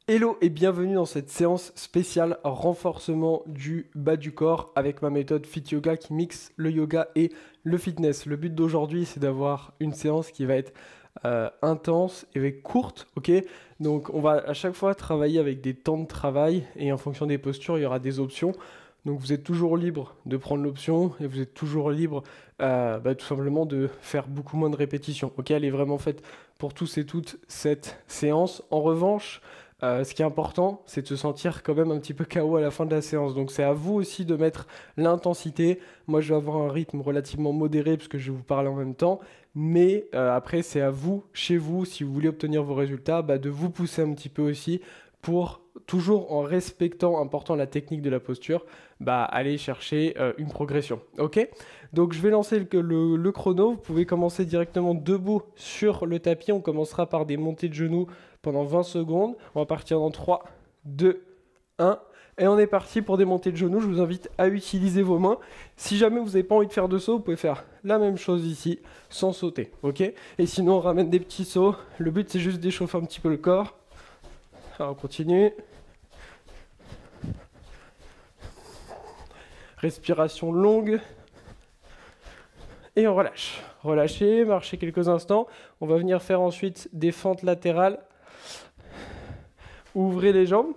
Hello et bienvenue dans cette séance spéciale renforcement du bas du corps avec ma méthode Fit Yoga qui mixe le yoga et le fitness. Le but d'aujourd'hui, c'est d'avoir une séance qui va être intense et courte, ok? Donc on va à chaque fois travailler avec des temps de travail et en fonction des postures, il y aura des options. Donc vous êtes toujours libre de prendre l'option et vous êtes toujours libre tout simplement de faire beaucoup moins de répétitions. Ok, elle est vraiment faite pour tous et toutes cette séance. En revanche, ce qui est important, c'est de se sentir quand même un petit peu KO à la fin de la séance. Donc c'est à vous aussi de mettre l'intensité. Moi, je vais avoir un rythme relativement modéré parce que je vais vous parler en même temps. Mais après, c'est à vous, chez vous, si vous voulez obtenir vos résultats, de vous pousser un petit peu aussi pour, toujours en respectant, important la technique de la posture, aller chercher une progression. Ok? Donc je vais lancer le chrono. Vous pouvez commencer directement debout sur le tapis. On commencera par des montées de genoux pendant 20 secondes. On va partir dans 3, 2, 1. Et on est parti pour des montées de genoux. Je vous invite à utiliser vos mains. Si jamais vous n'avez pas envie de faire de saut, vous pouvez faire la même chose ici, sans sauter. Ok? Et sinon, on ramène des petits sauts. Le but, c'est juste d'échauffer un petit peu le corps. Alors, on continue. Respiration longue. Et on relâche. Relâchez, marchez quelques instants. On va venir faire ensuite des fentes latérales. Ouvrez les jambes.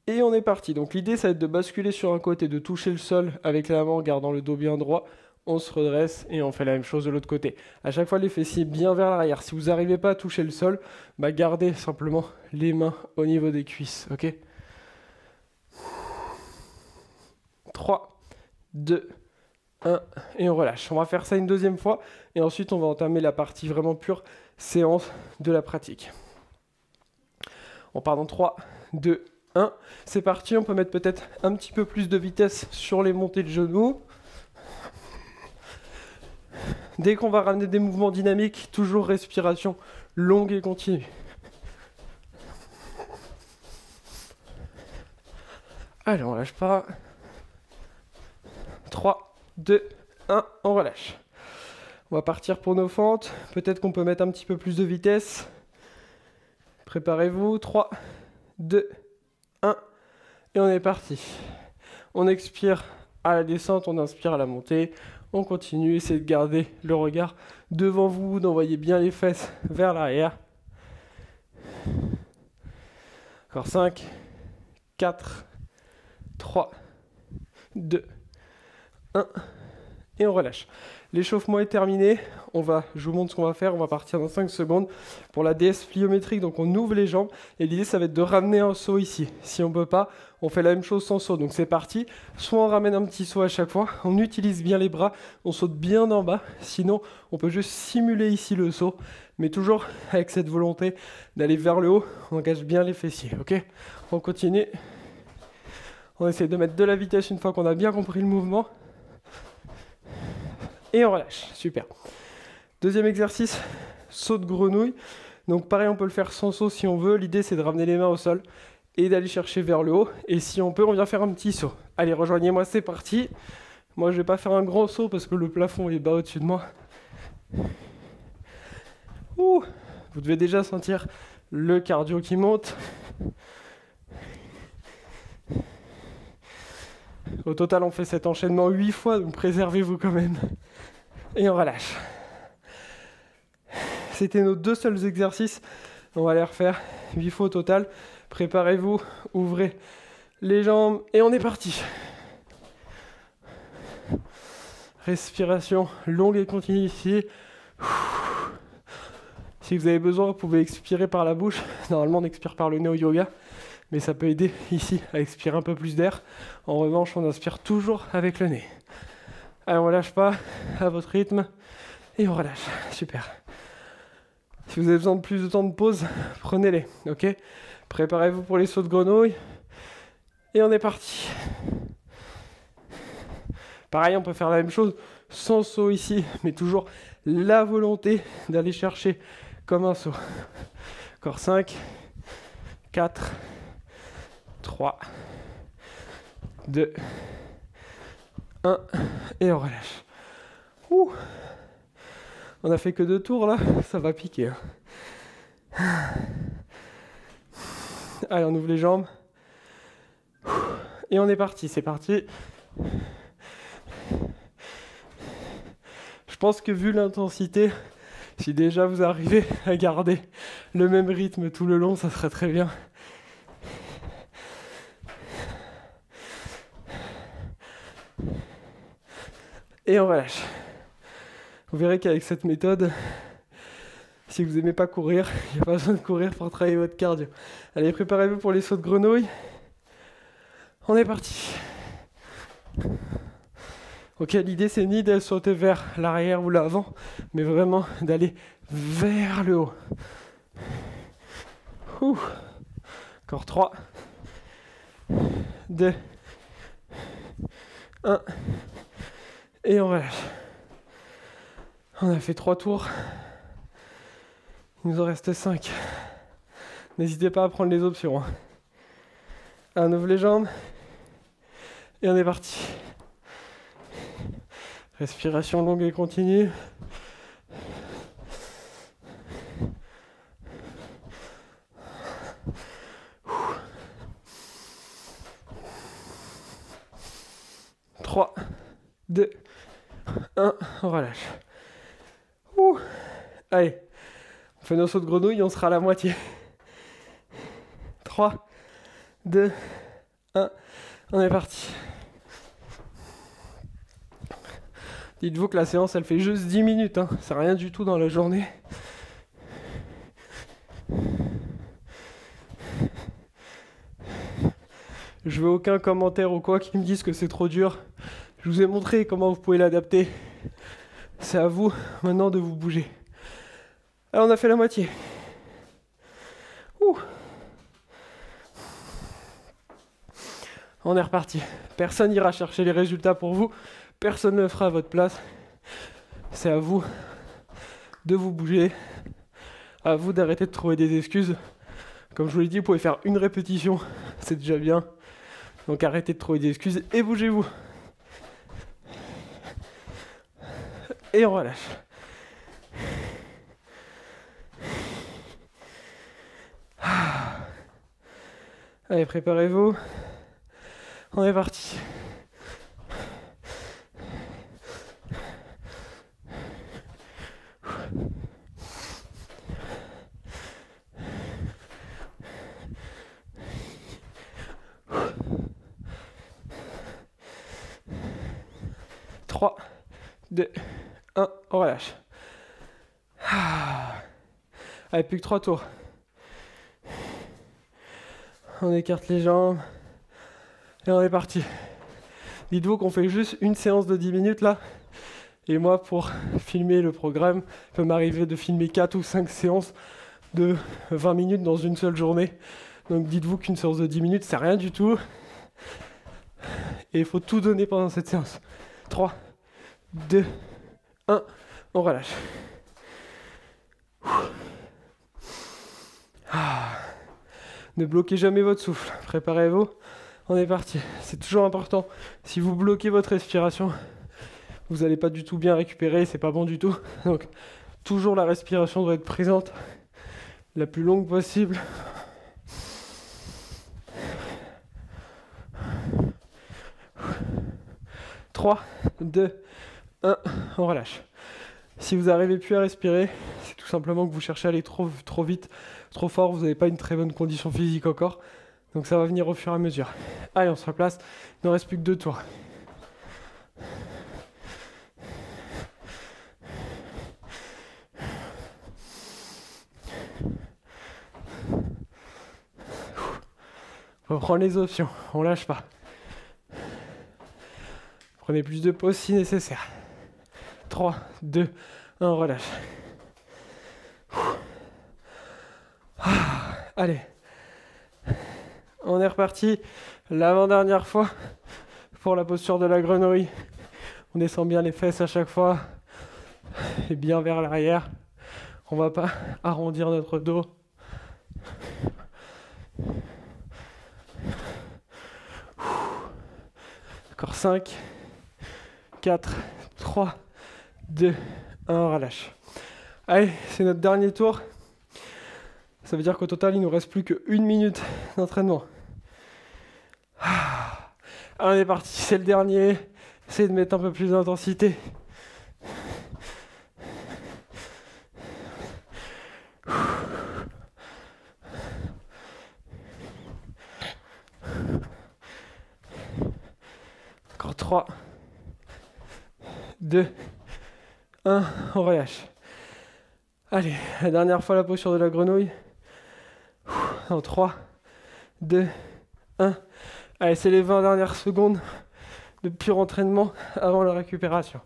Et on est parti. Donc l'idée, ça va être de basculer sur un côté, de toucher le sol avec la main en gardant le dos bien droit. On se redresse et on fait la même chose de l'autre côté. À chaque fois, les fessiers bien vers l'arrière. Si vous n'arrivez pas à toucher le sol, gardez simplement les mains au niveau des cuisses. Ok ? 3, 2, 1, et on relâche. On va faire ça une deuxième fois. Et ensuite, on va entamer la partie vraiment pure séance de la pratique. On part dans 3, 2, 1. C'est parti, on peut mettre peut-être un petit peu plus de vitesse sur les montées de genoux. Dès qu'on va ramener des mouvements dynamiques, toujours respiration longue et continue. Allez, on lâche pas. 3, 2, 1, on relâche. On va partir pour nos fentes. Peut-être qu'on peut mettre un petit peu plus de vitesse. Préparez-vous. 3, 2, 1. Et on est parti. On expire à la descente, on inspire à la montée. On continue, essayez de garder le regard devant vous, d'envoyer bien les fesses vers l'arrière. Encore 5, 4, 3, 2, 1. Et on relâche. L'échauffement est terminé. Je vous montre ce qu'on va faire. On va partir dans 5 secondes pour la déesse pliométrique. Donc on ouvre les jambes et l'idée ça va être de ramener un saut ici. Si on ne peut pas, on fait la même chose sans saut. Donc c'est parti. Soit on ramène un petit saut à chaque fois. On utilise bien les bras. On saute bien d'en bas. Sinon, on peut juste simuler ici le saut. Mais toujours avec cette volonté d'aller vers le haut. On engage bien les fessiers. Ok ? On continue. On essaie de mettre de la vitesse une fois qu'on a bien compris le mouvement. Et on relâche, super. Deuxième exercice, saut de grenouille. Donc pareil, on peut le faire sans saut si on veut. L'idée, c'est de ramener les mains au sol et d'aller chercher vers le haut. Et si on peut, on vient faire un petit saut. Allez, rejoignez-moi, c'est parti. Moi, je ne vais pas faire un grand saut parce que le plafond est bas au-dessus de moi. Ouh, vous devez déjà sentir le cardio qui monte. Au total, on fait cet enchaînement 8 fois, donc préservez-vous quand même. Et on relâche. C'était nos 2 seuls exercices. On va les refaire 8 fois au total. Préparez-vous, ouvrez les jambes et on est parti. Respiration longue et continue ici. Si vous avez besoin, vous pouvez expirer par la bouche. Normalement, on expire par le nez au yoga. Mais ça peut aider ici à expirer un peu plus d'air. En revanche, on inspire toujours avec le nez. Allez, on ne relâche pas, à votre rythme. Et on relâche. Super. Si vous avez besoin de plus de temps de pause, prenez-les. Ok ? Préparez-vous pour les sauts de grenouille. Et on est parti. Pareil, on peut faire la même chose sans saut ici, mais toujours la volonté d'aller chercher comme un saut. Encore 5, 4, 3, 2, 1, et on relâche. Ouh. On a fait que 2 tours là, ça va piquer. Allez, on ouvre les jambes. Et on est parti, c'est parti. Je pense que vu l'intensité, si déjà vous arrivez à garder le même rythme tout le long, ça serait très bien. Et on relâche. Vous verrez qu'avec cette méthode, si vous n'aimez pas courir, il n'y a pas besoin de courir pour travailler votre cardio. Allez, préparez-vous pour les sauts de grenouille. On est parti. Ok, l'idée c'est ni de sauter vers l'arrière ou l'avant, mais vraiment d'aller vers le haut. Ouh. Encore 3, 2, 1, et on relâche. On a fait 3 tours, il nous en reste 5. N'hésitez pas à prendre les options. Hein. On ouvre les jambes, et on est parti. Respiration longue et continue. Trois, 2, 1, on relâche. Ouh. Allez, on fait nos sauts de grenouille, on sera à la moitié. 3, 2, 1, on est parti. Dites-vous que la séance, elle fait juste 10 minutes, hein. C'est rien du tout dans la journée. Je veux aucun commentaire ou quoi qui me dise que c'est trop dur. Je vous ai montré comment vous pouvez l'adapter. C'est à vous maintenant de vous bouger. Alors on a fait la moitié. Ouh. On est reparti. Personne n'ira chercher les résultats pour vous. Personne ne le fera à votre place. C'est à vous de vous bouger. À vous d'arrêter de trouver des excuses. Comme je vous l'ai dit, vous pouvez faire une répétition. C'est déjà bien. Donc arrêtez de trouver des excuses et bougez-vous. Et on relâche. Allez, préparez-vous. On est parti. Trois, 2, 1, on relâche. Allez, plus que 3 tours. On écarte les jambes. Et on est parti. Dites-vous qu'on fait juste une séance de 10 minutes là. Et moi, pour filmer le programme, il peut m'arriver de filmer 4 ou 5 séances de 20 minutes dans une seule journée. Donc dites-vous qu'une séance de 10 minutes, c'est rien du tout. Et il faut tout donner pendant cette séance. 3, 2, 1, on relâche. Ne bloquez jamais votre souffle. Préparez-vous. On est parti. C'est toujours important. Si vous bloquez votre respiration, vous n'allez pas du tout bien récupérer. C'est pas bon du tout. Donc, toujours la respiration doit être présente, la plus longue possible. « 3, 2, 1, on relâche. Si vous n'arrivez plus à respirer, c'est tout simplement que vous cherchez à aller trop vite, trop fort, vous n'avez pas une très bonne condition physique encore. Donc ça va venir au fur et à mesure. Allez, on se replace, il ne reste plus que 2 tours. On prend les options, on lâche pas. Prenez plus de pauses si nécessaire. 3, 2, 1, on relâche. Allez. On est reparti. L'avant-dernière fois pour la posture de la grenouille. On descend bien les fesses à chaque fois. Et bien vers l'arrière. On va pas arrondir notre dos. Encore 5, 4, 3, 2, 1, on relâche. Allez, c'est notre dernier tour. Ça veut dire qu'au total, il nous reste plus qu'une minute d'entraînement. Allez, on est parti, c'est le dernier. Essayez de mettre un peu plus d'intensité. Encore 3, 2, 1, on relâche. Allez, la dernière fois la posture de la grenouille. En 3, 2, 1. Allez, c'est les 20 dernières secondes de pur entraînement avant la récupération.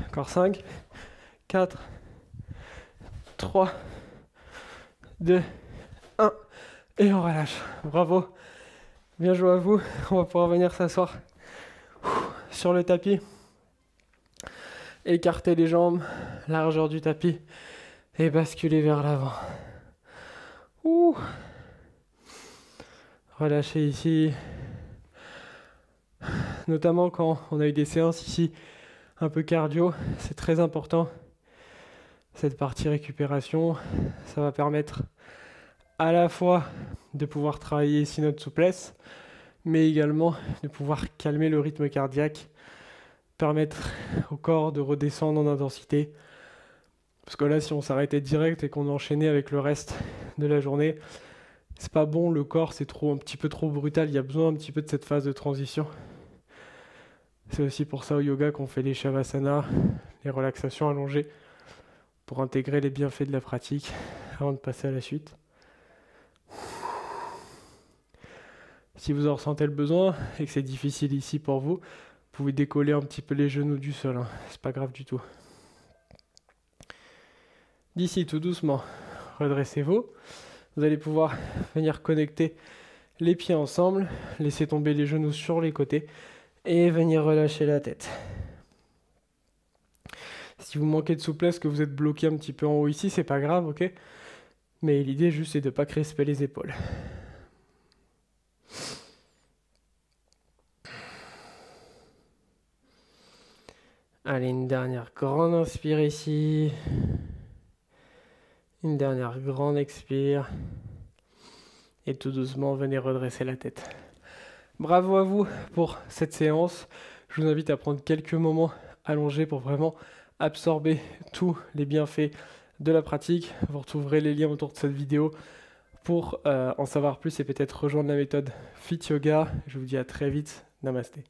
Encore 5, 4, 3, 2, 1. Et on relâche. Bravo. Bien joué à vous. On va pouvoir venir s'asseoir sur le tapis. Écarter les jambes, largeur du tapis et basculer vers l'avant. Relâchez ici. Notamment quand on a eu des séances ici un peu cardio, c'est très important. Cette partie récupération, ça va permettre à la fois de pouvoir travailler ici notre souplesse, mais également de pouvoir calmer le rythme cardiaque, permettre au corps de redescendre en intensité. Parce que là, si on s'arrêtait direct et qu'on enchaînait avec le reste de la journée, c'est pas bon, le corps c'est un petit peu trop brutal, il y a besoin un petit peu de cette phase de transition. C'est aussi pour ça au yoga qu'on fait les shavasana, les relaxations allongées, pour intégrer les bienfaits de la pratique avant de passer à la suite. Si vous en ressentez le besoin et que c'est difficile ici pour vous, vous pouvez décoller un petit peu les genoux du sol, hein. C'est pas grave du tout. D'ici tout doucement, redressez-vous. Vous allez pouvoir venir connecter les pieds ensemble, laisser tomber les genoux sur les côtés et venir relâcher la tête. Si vous manquez de souplesse, que vous êtes bloqué un petit peu en haut ici, c'est pas grave, ok? Mais l'idée juste c'est de ne pas crisper les épaules. Allez, une dernière grande inspire ici. Une dernière grande expire. Et tout doucement, venez redresser la tête. Bravo à vous pour cette séance. Je vous invite à prendre quelques moments allongés pour vraiment absorber tous les bienfaits de la pratique. Vous retrouverez les liens autour de cette vidéo pour en savoir plus et peut-être rejoindre la méthode Fit Yoga. Je vous dis à très vite. Namasté.